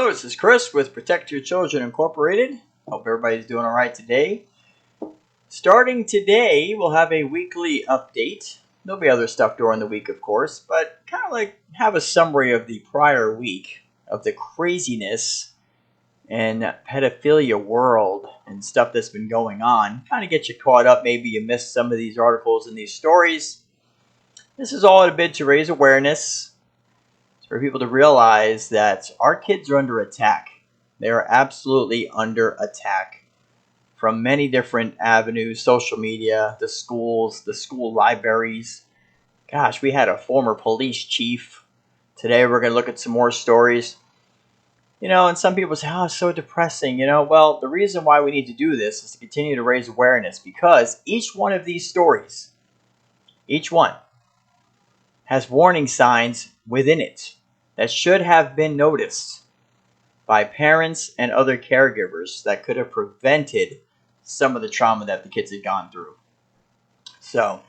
Hello, this is Chris with Protect Your Children Incorporated. Hope everybody's doing all right today. Starting today, we'll have a weekly update. There'll be other stuff during the week, of course, but kind of like have a summary of the prior week of the craziness and pedophilia world and stuff that's been going on. Kind of get you caught up. Maybe you missed some of these articles and these stories. This is all a bid to raise awareness for people to realize that our kids are under attack. They are absolutely under attack from many different avenues, social media, the schools, the school libraries. Gosh, we had a former police chief. Today we're going to look at some more stories. And some people say, oh, it's so depressing. Well, the reason why we need to do this is to continue to raise awareness because each one of these stories, each one, has warning signs within it that should have been noticed by parents and other caregivers that could have prevented some of the trauma that the kids had gone through. So,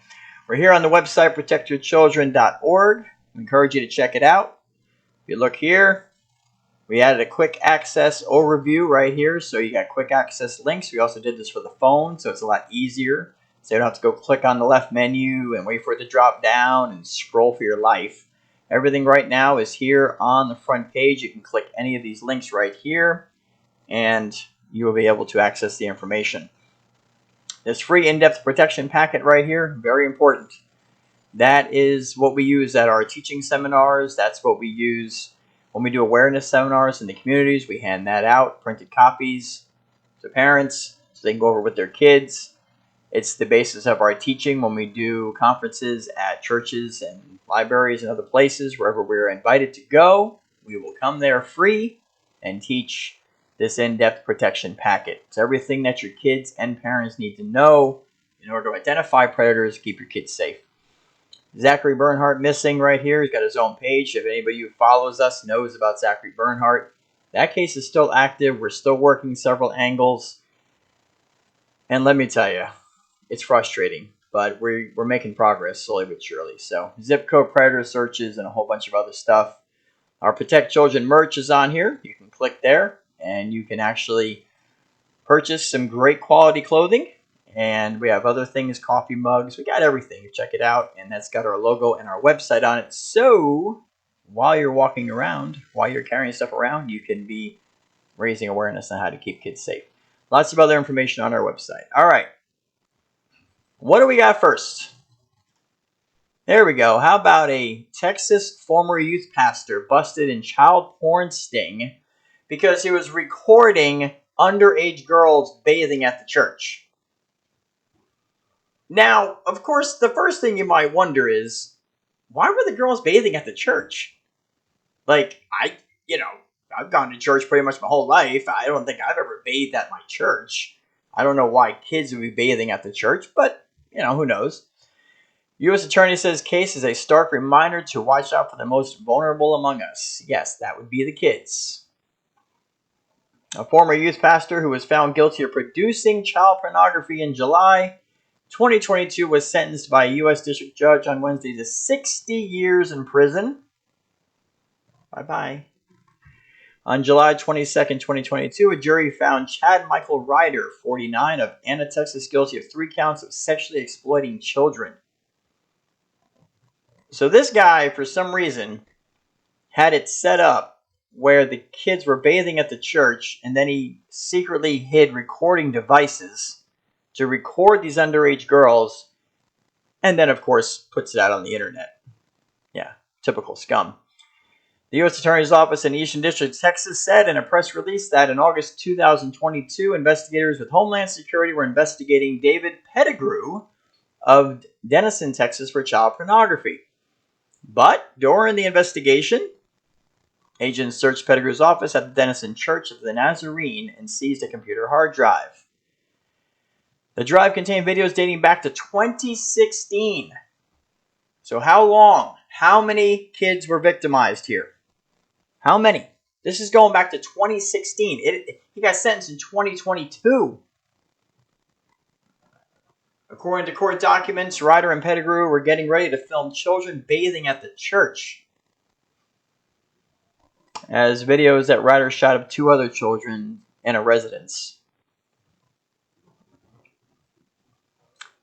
we're here on the website, protectyourchildren.org. We encourage you to check it out. If you look here, we added a quick access overview right here. So you got quick access links. We also did this for the phone, so it's a lot easier. So you don't have to go click on the left menu and wait for it to drop down and scroll for your life. Everything right now is here on the front page. You can click any of these links right here, and you will be able to access the information. This free in-depth protection packet right here, very important. That is what we use at our teaching seminars. That's what we use when we do awareness seminars in the communities. We hand that out, printed copies to parents so they can go over with their kids. It's the basis of our teaching when we do conferences at churches and libraries and other places. Wherever we're invited to go, we will come there free and teach this in-depth protection packet. It's everything that your kids and parents need to know in order to identify predators, keep your kids safe. Zachary Bernhardt missing right here. He's got his own page. If anybody who follows us knows about Zachary Bernhardt, that case is still active. We're still working several angles. And let me tell you, it's frustrating, but we're making progress slowly but surely. So zip code predator searches and a whole bunch of other stuff. Our Protect Children merch is on here. You can click there and you can actually purchase some great quality clothing. And we have other things, coffee mugs. We got everything. Check it out. And that's got our logo and our website on it. So while you're walking around, while you're carrying stuff around, you can be raising awareness on how to keep kids safe. Lots of other information on our website. All right. What do we got first? There we go. How about a Texas former youth pastor busted in child porn sting because he was recording underage girls bathing at the church? Now, of course, the first thing you might wonder is, why were the girls bathing at the church? Like, I've gone to church pretty much my whole life. I don't think I've ever bathed at my church. I don't know why kids would be bathing at the church, but who knows? U.S. Attorney says case is a stark reminder to watch out for the most vulnerable among us. Yes, that would be the kids. A former youth pastor who was found guilty of producing child pornography in July 2022 was sentenced by a U.S. district judge on Wednesday to 60 years in prison. Bye-bye. On July 22nd, 2022, a jury found Chad Michael Ryder, 49, of Anna, Texas, guilty of 3 counts of sexually exploiting children. So this guy, for some reason, had it set up where the kids were bathing at the church, and then he secretly hid recording devices to record these underage girls, and then, of course, puts it out on the internet. Yeah, typical scum. The U.S. Attorney's Office in Eastern District, Texas, said in a press release that in August 2022, investigators with Homeland Security were investigating David Pettigrew of Denison, Texas, for child pornography. But during the investigation, agents searched Pettigrew's office at the Denison Church of the Nazarene and seized a computer hard drive. The drive contained videos dating back to 2016. So how long? How many kids were victimized here? How many? This is going back to 2016. He got sentenced in 2022. According to court documents, Ryder and Pettigrew were getting ready to film children bathing at the church. as videos that Ryder shot of 2 other children in a residence.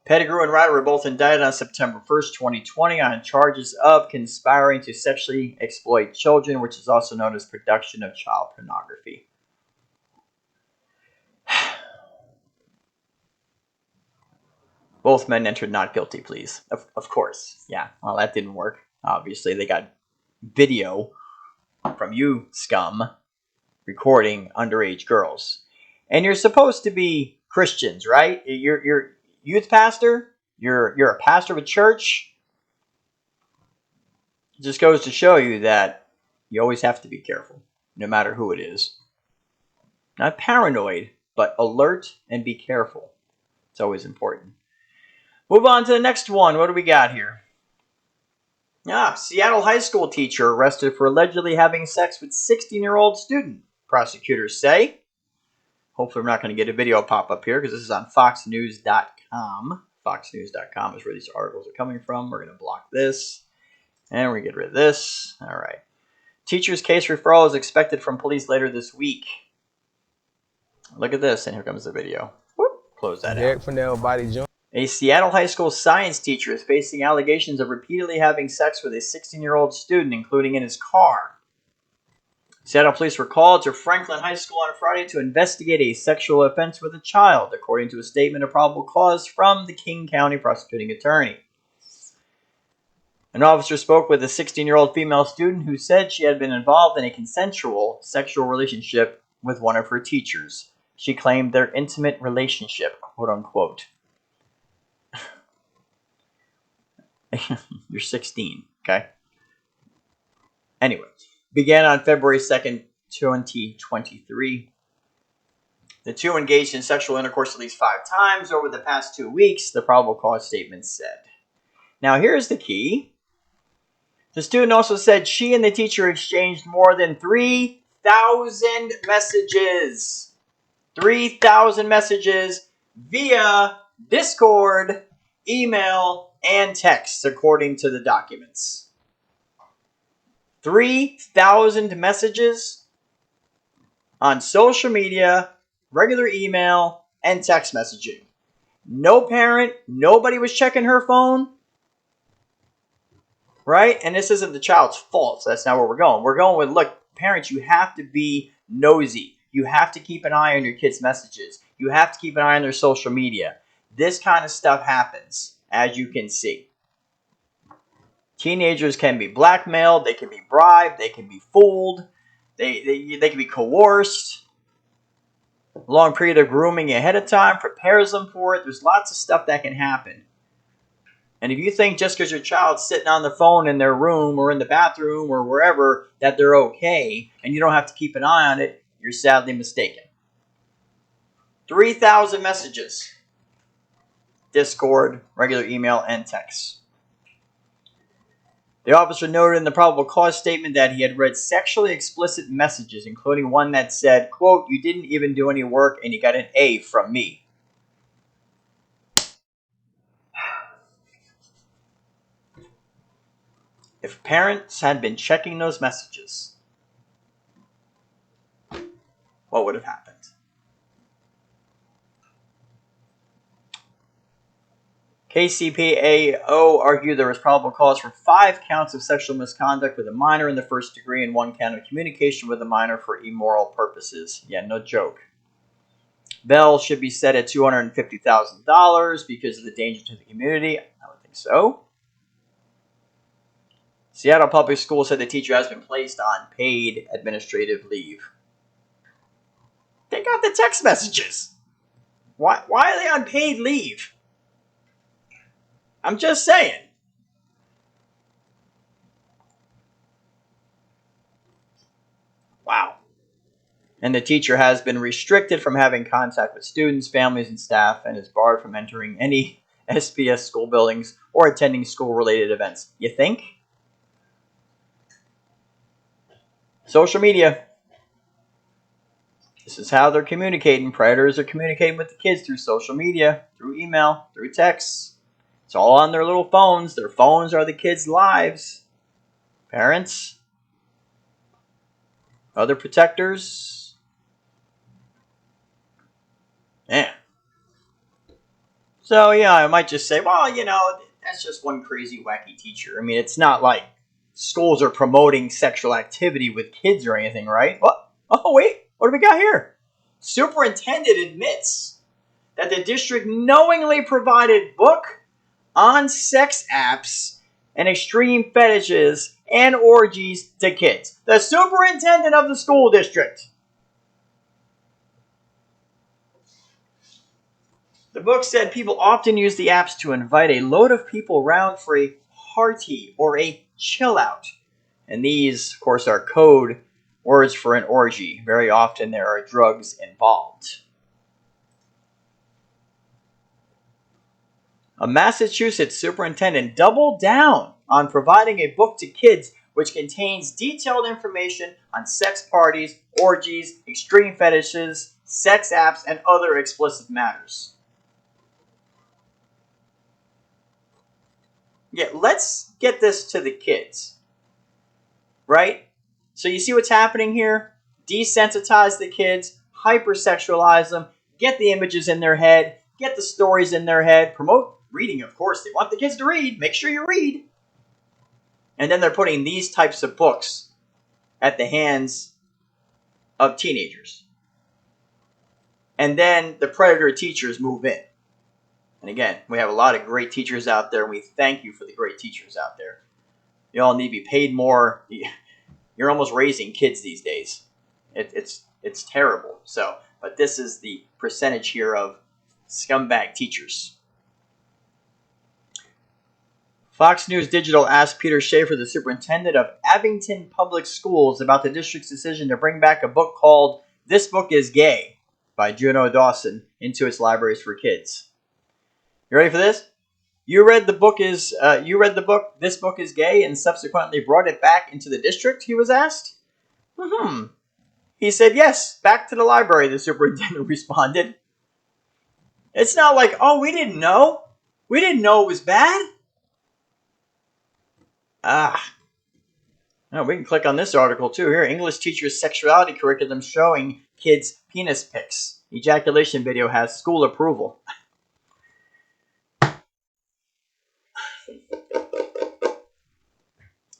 Pettigrew and Ryder were both indicted on September 1st, 2020 on charges of conspiring to sexually exploit children, which is also known as production of child pornography. Both men entered not guilty pleas. Of course. Yeah, well, that didn't work. Obviously, they got video from you, scum, recording underage girls. And you're supposed to be Christians, right? You're youth pastor. You're a pastor of a church. It just goes to show you that you always have to be careful, no matter who it is. Not paranoid, but alert and be careful. It's always important. Move on to the next one. What do we got here? Seattle high school teacher arrested for allegedly having sex with 16-year-old student, prosecutors say. Hopefully we're not going to get a video pop up here because this is on foxnews.com. Foxnews.com is where these articles are coming from. We're going to block this. And we're going to get rid of this. All right. Teacher's case referral is expected from police later this week. Look at this, and here comes the video. Whoop, close that Derek out. Fennell, Body Jr. A Seattle high school science teacher is facing allegations of repeatedly having sex with a 16-year-old student, including in his car. Seattle police were called to Franklin High School on Friday to investigate a sexual offense with a child, according to a statement of probable cause from the King County prosecuting attorney. An officer spoke with a 16-year-old female student who said she had been involved in a consensual sexual relationship with one of her teachers. She claimed their intimate relationship, quote unquote. You're 16, okay? Anyway, began on February 2nd, 2023. The two engaged in sexual intercourse at least 5 times over the past 2 weeks, the probable cause statement said. Now, here's the key. The student also said she and the teacher exchanged more than 3,000 messages. 3,000 messages via Discord, email, and text, according to the documents. 3,000 messages on social media, regular email, and text messaging. No parent, nobody was checking her phone. Right? And this isn't the child's fault, so that's not where we're going. We're going with, look, parents, you have to be nosy. You have to keep an eye on your kids' messages. You have to keep an eye on their social media. This kind of stuff happens, as you can see. Teenagers can be blackmailed, they can be bribed, they can be fooled, they can be coerced. A long period of grooming ahead of time prepares them for it. There's lots of stuff that can happen. And if you think just because your child's sitting on the phone in their room or in the bathroom or wherever that they're okay and you don't have to keep an eye on it, you're sadly mistaken. 3,000 messages. Discord, regular email, and text. The officer noted in the probable cause statement that he had read sexually explicit messages, including one that said, quote, "You didn't even do any work and you got an A from me." If parents had been checking those messages, what would have happened? KCPAO argued there was probable cause for 5 counts of sexual misconduct with a minor in the first degree and 1 count of communication with a minor for immoral purposes. Yeah, no joke. Bail should be set at $250,000 because of the danger to the community. I would think so. Seattle Public Schools said the teacher has been placed on paid administrative leave. They got the text messages. Why are they on paid leave? I'm just saying. Wow. And the teacher has been restricted from having contact with students, families, and staff, and is barred from entering any SPS school buildings or attending school-related events. You think? Social media. This is how they're communicating. Predators are communicating with the kids through social media, through email, through texts. It's all on their little phones. Their phones are the kids' lives. Parents, Other protectors? Yeah. So, yeah, I might just say, well, that's just one crazy, wacky teacher. I mean, it's not like schools are promoting sexual activity with kids or anything, right? What? Oh, wait. What do we got here? Superintendent admits that the district knowingly provided book on sex apps and extreme fetishes and orgies to kids. The superintendent of the school district. The book said people often use the apps to invite a load of people round for a party or a chill out. And these, of course, are code words for an orgy. Very often there are drugs involved. A Massachusetts superintendent doubled down on providing a book to kids which contains detailed information on sex parties, orgies, extreme fetishes, sex apps, and other explicit matters. Yeah, let's get this to the kids, right? So you see what's happening here? Desensitize the kids, hypersexualize them, get the images in their head, get the stories in their head, promote reading, of course. They want the kids to read. Make sure you read. And then they're putting these types of books at the hands of teenagers. And then the predator teachers move in. And again, we have a lot of great teachers out there, and we thank you for the great teachers out there. You all need to be paid more. You're almost raising kids these days. It's terrible. So, but this is the percentage here of scumbag teachers. Fox News Digital asked Peter Schaefer, the superintendent of Abington Public Schools, about the district's decision to bring back a book called This Book is Gay by Juno Dawson into its libraries for kids. You ready for this? You read the book This Book is Gay and subsequently brought it back into the district, he was asked. He said, yes, back to the library, the superintendent responded. It's not like, oh, we didn't know. We didn't know it was bad. No, we can click on this article too here. English teacher's sexuality curriculum showing kids penis pics. Ejaculation video has school approval.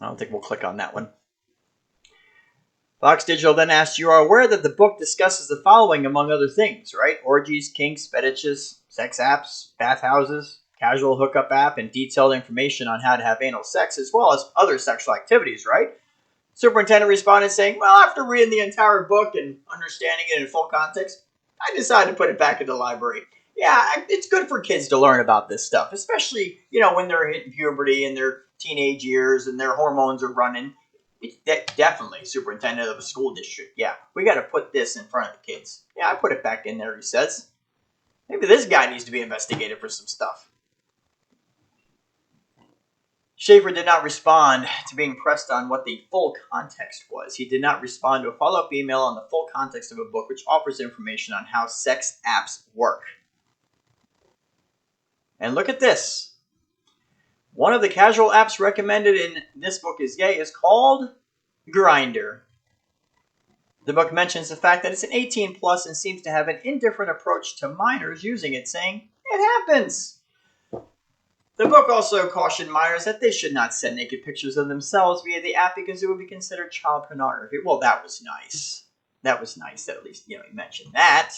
I don't think we'll click on that one. Fox Digital then asked, you are aware that the book discusses the following among other things, right? Orgies, kinks, fetishes, sex apps, bathhouses, casual hookup app, and detailed information on how to have anal sex, as well as other sexual activities, right? Superintendent responded saying, well, after reading the entire book and understanding it in full context, I decided to put it back in the library. Yeah, it's good for kids to learn about this stuff, especially, when they're hitting puberty and their teenage years and their hormones are running. Definitely, superintendent of a school district. Yeah, we got to put this in front of the kids. Yeah, I put it back in there, he says. Maybe this guy needs to be investigated for some stuff. Schaefer did not respond to being pressed on what the full context was. He did not respond to a follow-up email on the full context of a book which offers information on how sex apps work. And look at this. One of the casual apps recommended in This Book is Gay is called Grindr. The book mentions the fact that it's an 18 plus and seems to have an indifferent approach to minors using it, saying, it happens. The book also cautioned minors that they should not send naked pictures of themselves via the app because it would be considered child pornography. Well, that was nice. That was nice that at least, he mentioned that.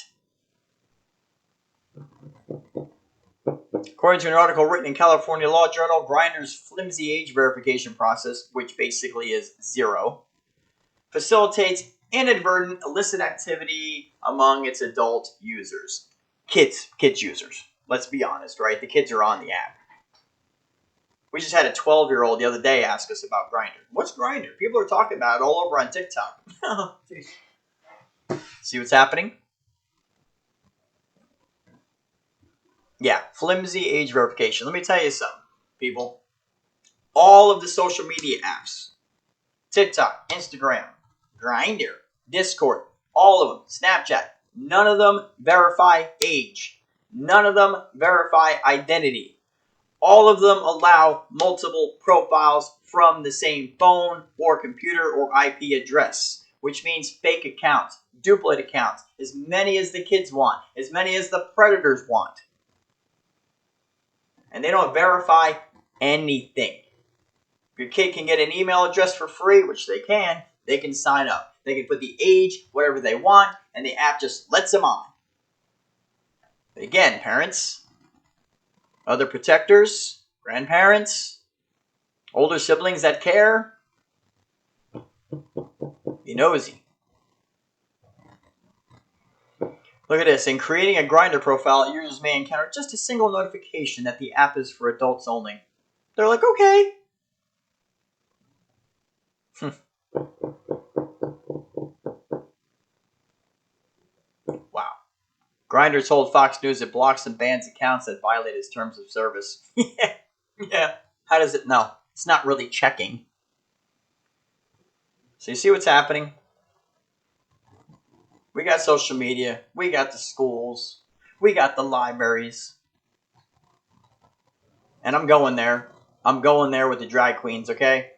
According to an article written in California Law Journal, Grindr's flimsy age verification process, which basically is 0, facilitates inadvertent illicit activity among its adult users. Kids users. Let's be honest, right? The kids are on the app. We just had a 12-year-old the other day ask us about Grindr. What's Grindr? People are talking about it all over on TikTok. See what's happening? Yeah, flimsy age verification. Let me tell you something, people. All of the social media apps, TikTok, Instagram, Grindr, Discord, all of them, Snapchat, none of them verify age. None of them verify identity. All of them allow multiple profiles from the same phone or computer or IP address. which means fake accounts, duplicate accounts, as many as the kids want, as many as the predators want. And they don't verify anything. If your kid can get an email address for free, which they can sign up. They can put the age, whatever they want, and the app just lets them on. But again, parents, other protectors, grandparents, older siblings that care, be nosy. Look at this. In creating a Grindr profile, users may encounter just a single notification that the app is for adults only. They're like, okay. Wow. Grindr told Fox News it blocks and bans accounts that violate its terms of service. Yeah. How does it know? It's not really checking. So you see what's happening? We got social media. We got the schools. We got the libraries. And I'm going there. I'm going there with the drag queens, okay?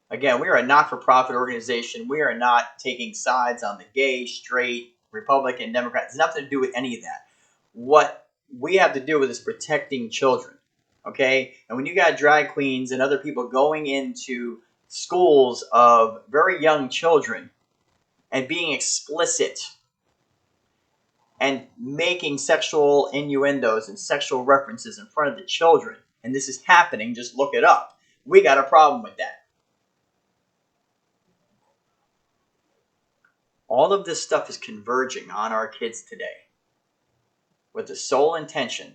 Again, we are a not-for-profit organization. We are not taking sides on the gay, straight, Republican, Democrat. It's nothing to do with any of that. What we have to do with is protecting children, okay? And when you got drag queens and other people going into schools of very young children and being explicit and making sexual innuendos and sexual references in front of the children, and this is happening, just look it up. We got a problem with that. All of this stuff is converging on our kids today with the sole intention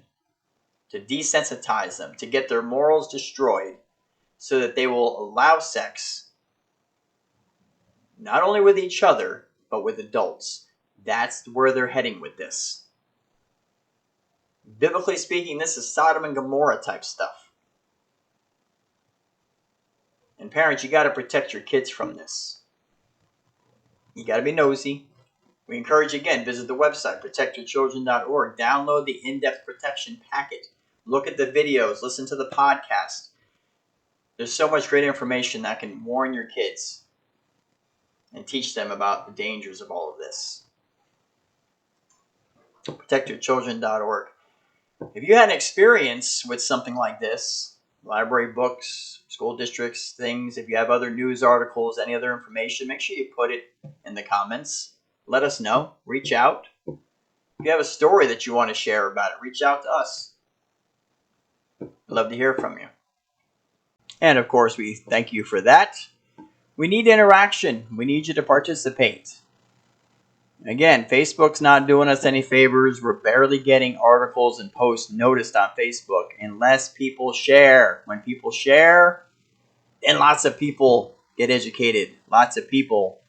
to desensitize them, to get their morals destroyed so that they will allow sex not only with each other, but with adults. That's where they're heading with this. Biblically speaking, this is Sodom and Gomorrah type stuff. And parents, you got to protect your kids from this. You got to be nosy. We encourage you, again, visit the website, protectyourchildren.org. Download the in-depth protection packet. Look at the videos. Listen to the podcast. There's so much great information that can warn your kids and teach them about the dangers of all of this. Protectyourchildren.org. If you had an experience with something like this, library books, school districts, things, if you have other news articles, any other information, make sure you put it in the comments. Let us know. Reach out. If you have a story that you want to share about it, reach out to us. I'd love to hear from you. And of course, we thank you for that. We need interaction. We need you to participate. Again, Facebook's not doing us any favors. We're barely getting articles and posts noticed on Facebook unless people share. When people share, then lots of people get educated. Lots of people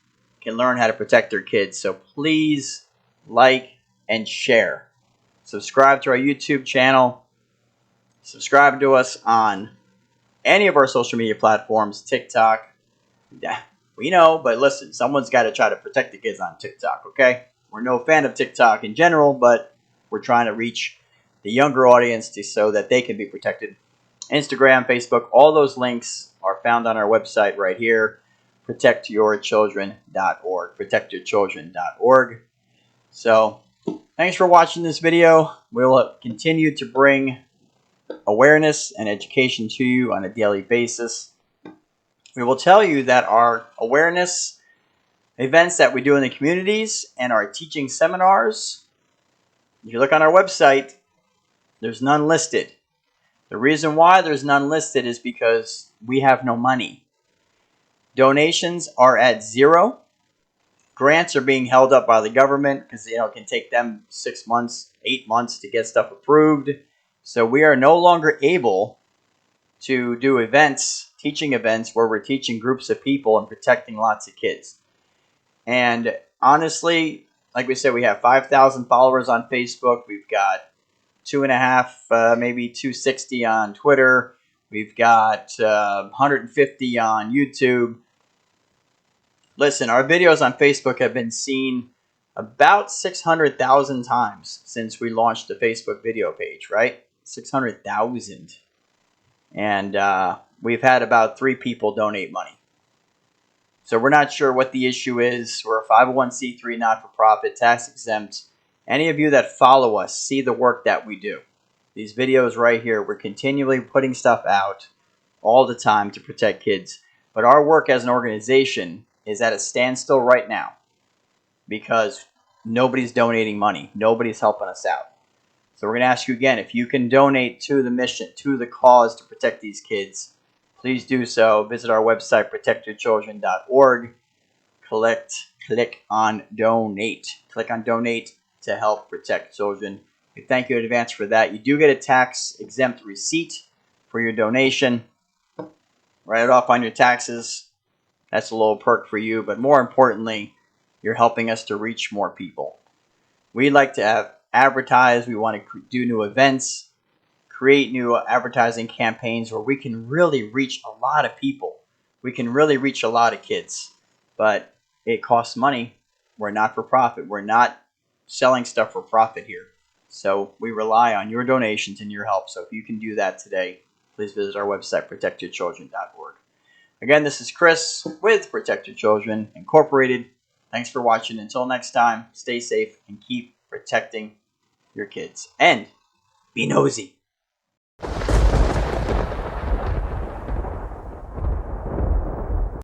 can learn how to protect their kids. So please like and share. Subscribe to our YouTube channel. Subscribe to us on any of our social media platforms, TikTok. Yeah, we know, but listen, someone's got to try to protect the kids on TikTok, okay? We're no fan of TikTok in general, but we're trying to reach the younger audience so that they can be protected. Instagram, Facebook, all those links are found on our website right here, protectyourchildren.org, protectyourchildren.org. So, thanks for watching this video. We'll continue to bring awareness and education to you on a daily basis. We will tell you that our awareness events that we do in the communities and our teaching seminars, if you look on our website, there's none listed. The reason why there's none listed is because we have no money. Donations are at zero. Grants are being held up by the government because it can take them 6 months, 8 months to get stuff approved. So we are no longer able to do events, teaching events where we're teaching groups of people and protecting lots of kids. And honestly, like we said, we have 5,000 followers on Facebook. We've got 2.5, maybe 260 on Twitter. We've got 150 on YouTube. Listen, our videos on Facebook have been seen about 600,000 times since we launched the Facebook video page, right? 600,000. And we've had about 3 people donate money. So we're not sure what the issue is. We're a 501c3 not-for-profit, tax exempt. Any of you that follow us see the work that we do. These videos right here, we're continually putting stuff out all the time to protect kids. But our work as an organization is at a standstill right now because nobody's donating money. Nobody's helping us out. So we're going to ask you again, if you can donate to the mission, to the cause to protect these kids, please do so. Visit our website, protectyourchildren.org. Click on donate. Click on donate to help protect children. We thank you in advance for that. You do get a tax-exempt receipt for your donation. Write it off on your taxes. That's a little perk for you, but more importantly, you're helping us to reach more people. We like to advertise. We want to do new events, create new advertising campaigns where we can really reach a lot of people. We can really reach a lot of kids, but it costs money. We're not for profit. We're not selling stuff for profit here. So we rely on your donations and your help. So if you can do that today, please visit our website, protectyourchildren.org. Again, this is Chris with Protect Your Children Incorporated. Thanks for watching. Until next time, stay safe and keep protecting your kids. And be nosy.